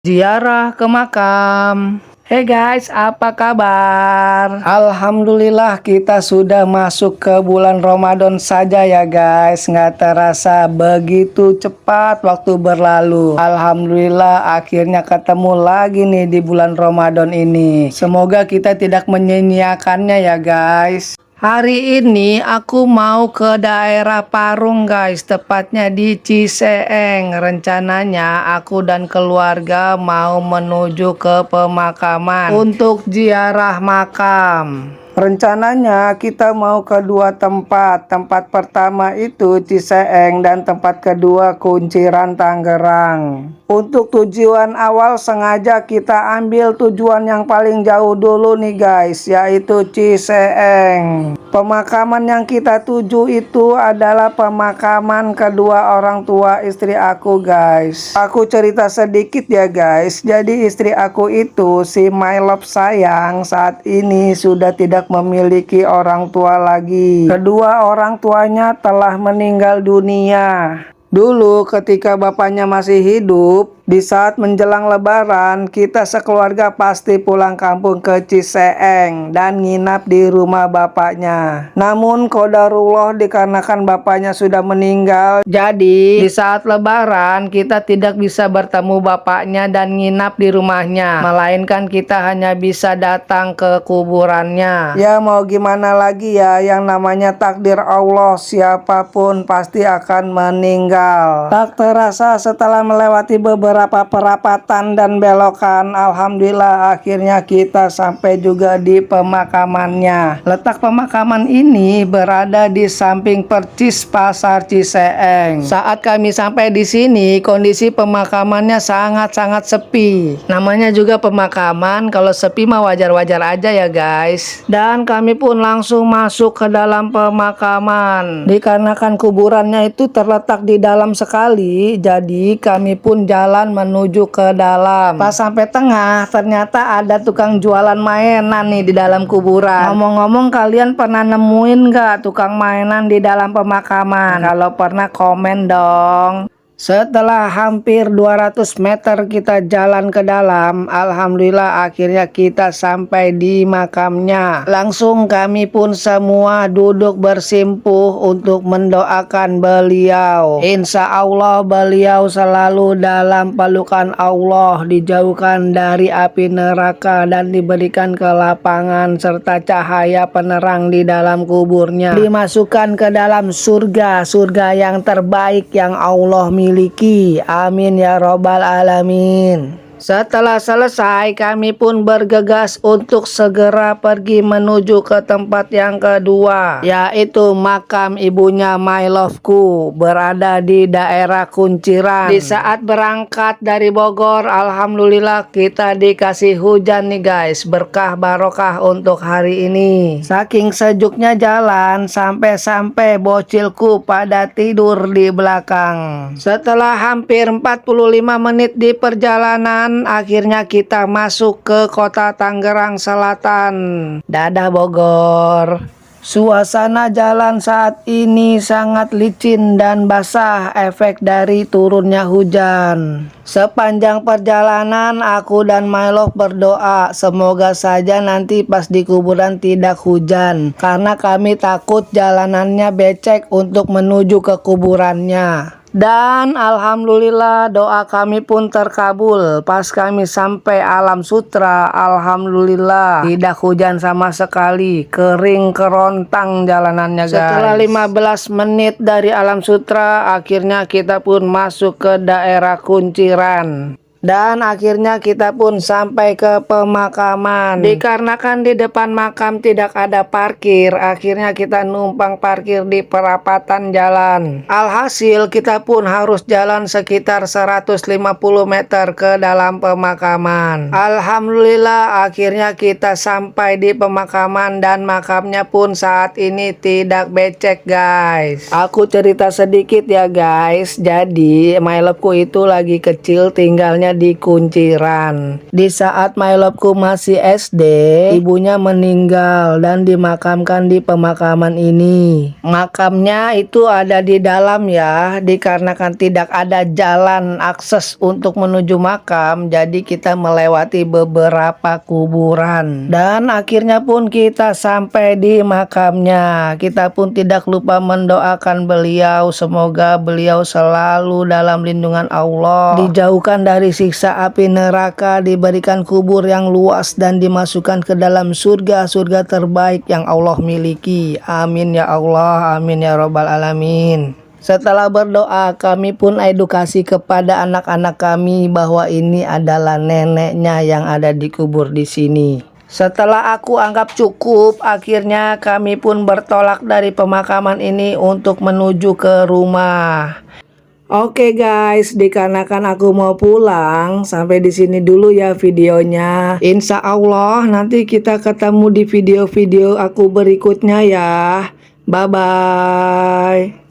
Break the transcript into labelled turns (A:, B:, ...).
A: Ziarah ke makam. Hey guys, apa kabar? Alhamdulillah kita sudah masuk ke bulan Ramadan saja ya guys. Nggak terasa begitu cepat waktu berlalu. Alhamdulillah akhirnya ketemu lagi nih di bulan Ramadan ini. Semoga kita tidak menyia-nyiakannya ya guys. Hari ini aku mau ke daerah Parung guys, tepatnya di Ciseeng. Rencananya aku dan keluarga mau menuju ke pemakaman untuk ziarah makam. Rencananya kita mau ke dua tempat. Tempat pertama itu Ciseeng dan tempat kedua Kunciran, Tangerang. Untuk tujuan awal sengaja kita ambil tujuan yang paling jauh dulu nih guys, yaitu Ciseeng. Pemakaman yang kita tuju itu adalah pemakaman kedua orang tua istri aku guys. Aku cerita sedikit ya guys. Jadi istri aku itu, si my love sayang, saat ini sudah tidak memiliki orang tua lagi. Kedua orang tuanya telah meninggal dunia. Dulu ketika bapaknya masih hidup, di saat menjelang lebaran, kita sekeluarga pasti pulang kampung ke Ciseeng dan nginap di rumah bapaknya. Namun qadarullah dikarenakan bapaknya sudah meninggal, jadi di saat lebaran kita tidak bisa bertemu bapaknya dan nginap di rumahnya, melainkan kita hanya bisa datang ke kuburannya. Ya mau gimana lagi ya, yang namanya takdir Allah, siapapun pasti akan meninggal. Tak terasa setelah melewati beberapa perapatan dan belokan, alhamdulillah akhirnya kita sampai juga di pemakamannya. Letak pemakaman ini berada di samping percis pasar Ciseeng. Saat kami sampai di sini, kondisi pemakamannya sangat-sangat sepi. Namanya juga pemakaman, kalau sepi mah wajar-wajar aja ya guys. Dan kami pun langsung masuk ke dalam pemakaman. Dikarenakan kuburannya itu terletak di dalam sekali, jadi kami pun jalan menuju ke dalam. Pas sampai tengah, ternyata ada tukang jualan mainan nih di dalam kuburan. Ngomong-ngomong, kalian pernah nemuin nggak tukang mainan di dalam pemakaman? Kalau pernah, komen dong. Setelah hampir 200 meter kita jalan ke dalam, alhamdulillah akhirnya kita sampai di makamnya. Langsung kami pun semua duduk bersimpuh untuk mendoakan beliau. Insya Allah beliau selalu dalam pelukan Allah, dijauhkan dari api neraka dan diberikan kelapangan serta cahaya penerang di dalam kuburnya. Dimasukkan ke dalam surga, surga yang terbaik yang Allah miliki. Amin ya robbal alamin. Setelah selesai, kami pun bergegas untuk segera pergi menuju ke tempat yang kedua, yaitu makam ibunya my loveku, berada di daerah Kunciran. Di saat berangkat dari Bogor, alhamdulillah kita dikasih hujan nih guys, berkah barokah untuk hari ini. Saking sejuknya jalan, sampai-sampai bocilku pada tidur di belakang. Setelah hampir 45 menit di perjalanan, akhirnya kita masuk ke kota Tangerang Selatan. Dadah Bogor. Suasana jalan saat ini sangat licin dan basah, efek dari turunnya hujan. Sepanjang perjalanan aku dan my love berdoa semoga saja nanti pas di kuburan tidak hujan, karena kami takut jalanannya becek untuk menuju ke kuburannya. Dan alhamdulillah doa kami pun terkabul. Pas kami sampai Alam Sutra, alhamdulillah tidak hujan sama sekali, kering kerontang jalanannya guys. Setelah 15 menit dari Alam Sutra, akhirnya kita pun masuk ke daerah Kunciran. Dan akhirnya kita pun sampai ke pemakaman. Dikarenakan di depan makam tidak ada parkir, akhirnya kita numpang parkir di perapatan jalan. Alhasil kita pun harus jalan sekitar 150 meter ke dalam pemakaman. Alhamdulillah akhirnya kita sampai di pemakaman dan makamnya pun saat ini tidak becek guys. Aku cerita sedikit ya guys. Jadi my loveku itu lagi kecil, tinggalnya di kunciran. Di saat my loveku masih SD, ibunya meninggal dan dimakamkan di pemakaman ini. Makamnya itu ada di dalam ya, dikarenakan tidak ada jalan akses untuk menuju makam, jadi kita melewati beberapa kuburan. Dan akhirnya pun kita sampai di makamnya. Kita pun tidak lupa mendoakan beliau, semoga beliau selalu dalam lindungan Allah, dijauhkan dari siksa api neraka, diberikan kubur yang luas dan dimasukkan ke dalam surga terbaik yang Allah miliki. Amin ya Allah, amin ya Rabbal alamin. Setelah berdoa, kami pun edukasi kepada anak-anak kami bahwa ini adalah neneknya yang ada dikubur di sini. Setelah aku anggap cukup, akhirnya kami pun bertolak dari pemakaman ini untuk menuju ke rumah. Oke guys, dikarenakan aku mau pulang, sampai di sini dulu ya videonya. Insya Allah nanti kita ketemu di video-video aku berikutnya ya. Bye bye.